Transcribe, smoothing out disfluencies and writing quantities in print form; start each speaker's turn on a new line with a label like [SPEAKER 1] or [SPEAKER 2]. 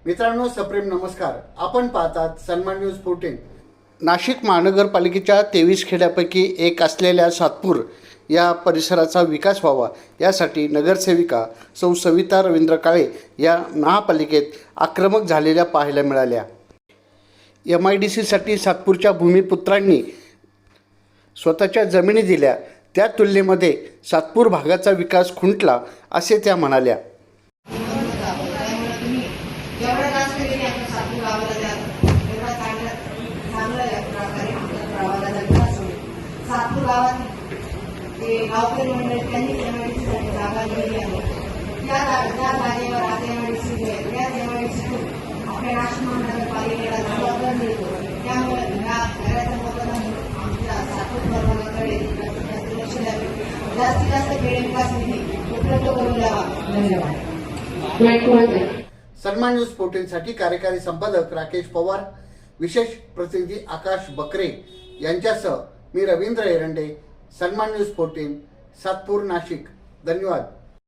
[SPEAKER 1] मित्रांनो, सप्रेम नमस्कार. आपण पाहतात सन्मान न्यूज 14. नाशिक महानगरपालिकेच्या 23 खेड्यापैकी एक असलेल्या सातपूर या परिसराचा विकास व्हावा यासाठी नगरसेविका सौ सविता रवींद्र काळे या महापालिकेत आक्रमक झालेल्या पाहायला मिळाल्या. MIDCसाठी सातपूरच्या भूमिपुत्रांनी स्वतःच्या जमिनी दिल्या, त्या तुलनेमध्ये सातपूर भागाचा विकास खुंटला असे त्या म्हणाल्या.
[SPEAKER 2] जेवढा जास्त गेली आपण सातपूर गावाला तेवढा चांगल्या प्रकारे गावाला विकास होईल. सातपूर गावात जे गावकरी मंडळ त्यांनी MIDCसाठी जागा दिलेली आहे. त्या जागेवर आज MIDC त्याच MIDCतून आपल्या नाशिक महानगरपालिकेला जबाबदार मिळतो. त्यामुळे ह्या कार्याचा मोबदला आमच्या सातपूर प्रभागाकडे लक्ष द्यावे. जास्तीत जास्त खेडे विकास निधी उपलब्ध करून द्यावा. धन्यवाद.
[SPEAKER 1] सन्मान न्यूज 14 साठी कार्यकारी संपादक राकेश पवार, विशेष प्रतिनिधी आकाश बकरे यांच्यासह मी रवींद्र एरंडे. सन्मान न्यूज 14, सातपूर, नाशिक. धन्यवाद.